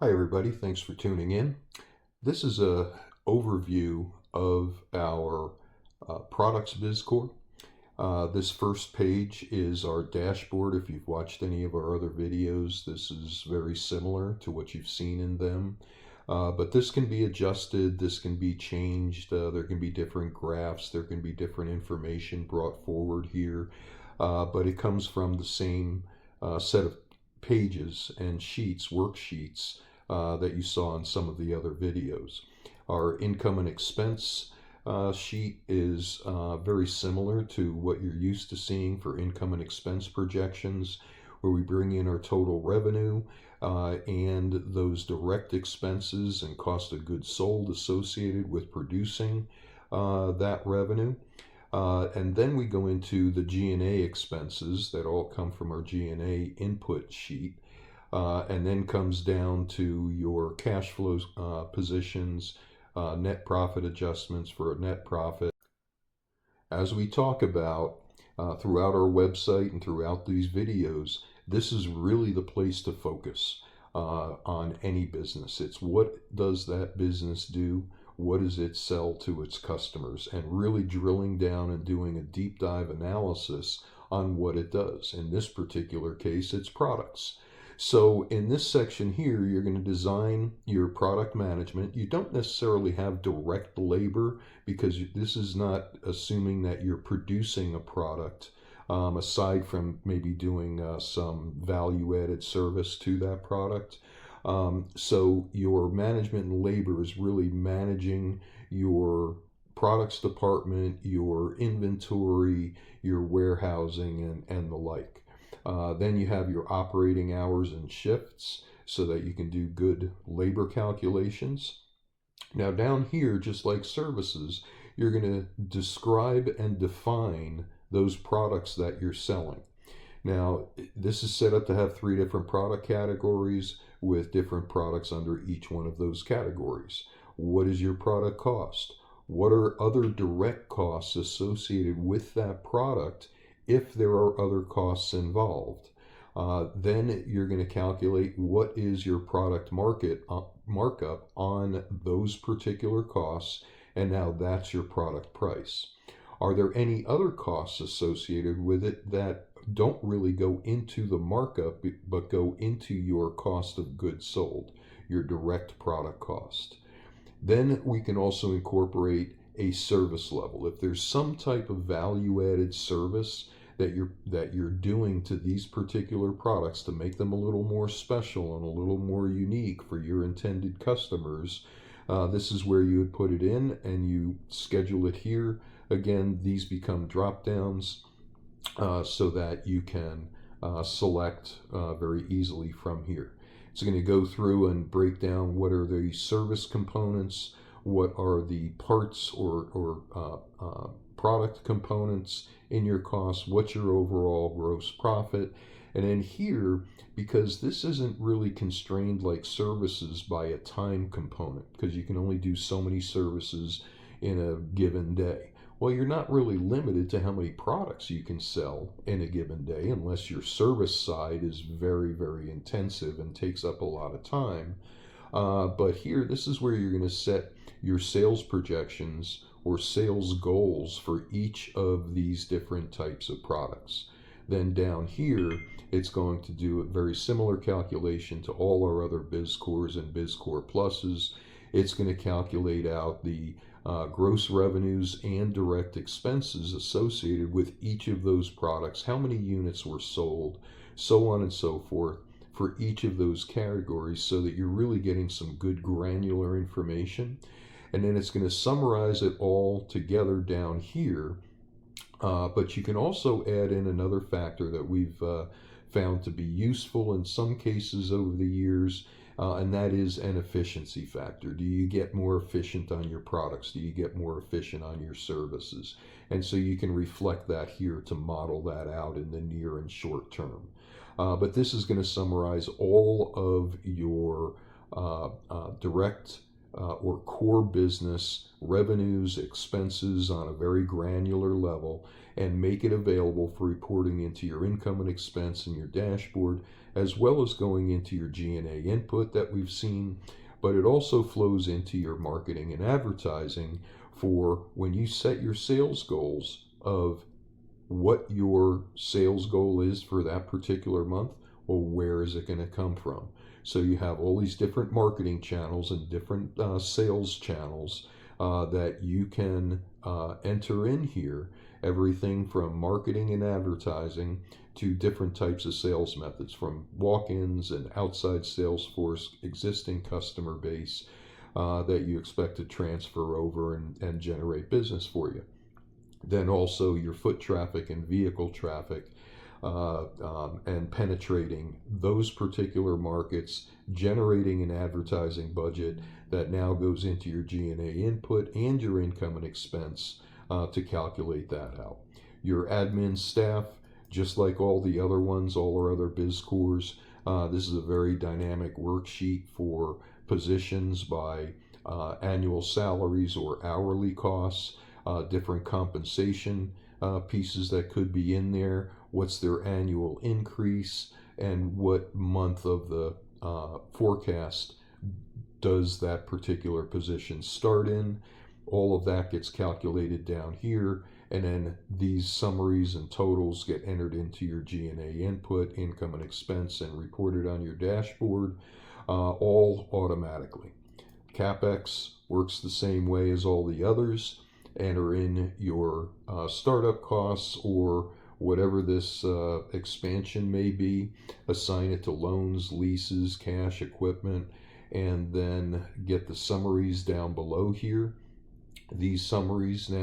Hi everybody, thanks for tuning in. This is a overview of our products BizCORE. This first page is our dashboard. If you've watched any of our other videos, this is very similar to what you've seen in them. But this can be adjusted, this can be changed, there can be different graphs, there can be different information brought forward here. But it comes from the same set of pages and sheets, worksheets, that you saw in some of the other videos. Our income and expense sheet is very similar to what you're used to seeing for income and expense projections, where we bring in our total revenue and those direct expenses and cost of goods sold associated with producing that revenue. And then we go into the G&A expenses that all come from our G&A input sheet. And then comes down to your cash flow positions, net profit adjustments for a net profit. As we talk about throughout our website and throughout these videos, this is really the place to focus on any business. It's what does that business do? What does it sell to its customers? And really drilling down and doing a deep dive analysis on what it does. In this particular case, it's products. So in this section here, you're going to design your product management. You don't necessarily have direct labor because this is not assuming that you're producing a product, aside from maybe doing some value-added service to that product. So your management and labor is really managing your products department, your inventory, your warehousing, and the like. Then you have your operating hours and shifts so that you can do good labor calculations. Now down here, just like services, you're going to describe and define those products that you're selling. Now, this is set up to have 3 different product categories with different products under each one of those categories. What is your product cost? What are other direct costs associated with that product if there are other costs involved? Then you're going to calculate what is your product markup on those particular costs, and now that's your product price. Are there any other costs associated with it that don't really go into the markup but go into your cost of goods sold, your direct product cost? Then we can also incorporate a service level. If there's some type of value-added service that you're doing to these particular products to make them a little more special and a little more unique for your intended customers, this is where you would put it in and you schedule it here. Again, these become drop downs so that you can select very easily from here. It's going to go through and break down what are the service components, what are the parts or product components in your cost, what's your overall gross profit. And then here, because this isn't really constrained like services by a time component, because you can only do so many services in a given day. Well, you're not really limited to how many products you can sell in a given day unless your service side is very, very intensive and takes up a lot of time. But here, this is where you're going to set your sales projections or sales goals for each of these different types of products. Then down here, it's going to do a very similar calculation to all our other BizCores and BizCore Pluses. It's going to calculate out the gross revenues and direct expenses associated with each of those products, how many units were sold, so on and so forth for each of those categories, so that you're really getting some good granular information. And then it's going to summarize it all together down here. But you can also add in another factor that we've found to be useful in some cases over the years, and that is an efficiency factor. Do you get more efficient on your products? Do you get more efficient on your services? And so you can reflect that here to model that out in the near and short term. But this is going to summarize all of your direct or core business revenues, expenses on a very granular level, and make it available for reporting into your income and expense in your dashboard, as well as going into your G&A input that we've seen. But it also flows into your marketing and advertising for when you set your sales goals of what your sales goal is for that particular month. Well, where is it going to come from? So you have all these different marketing channels and different sales channels that you can enter in here. Everything from marketing and advertising to different types of sales methods, from walk-ins and outside sales force, existing customer base that you expect to transfer over and generate business for you. Then also your foot traffic and vehicle traffic, and penetrating those particular markets, generating an advertising budget that now goes into your G&A input and your income and expense to calculate that out. Your admin staff, just like all the other ones, all our other BizCOREs, this is a very dynamic worksheet for positions by annual salaries or hourly costs, different compensation pieces that could be in there, what's their annual increase, and what month of the forecast does that particular position start in. All of that gets calculated down here, and then these summaries and totals get entered into your G&A input, income and expense, and reported on your dashboard, all automatically. CapEx works the same way as all the others. Enter in your startup costs or whatever this expansion may be, assign it to loans, leases, cash, equipment, and then get the summaries down below here. These summaries now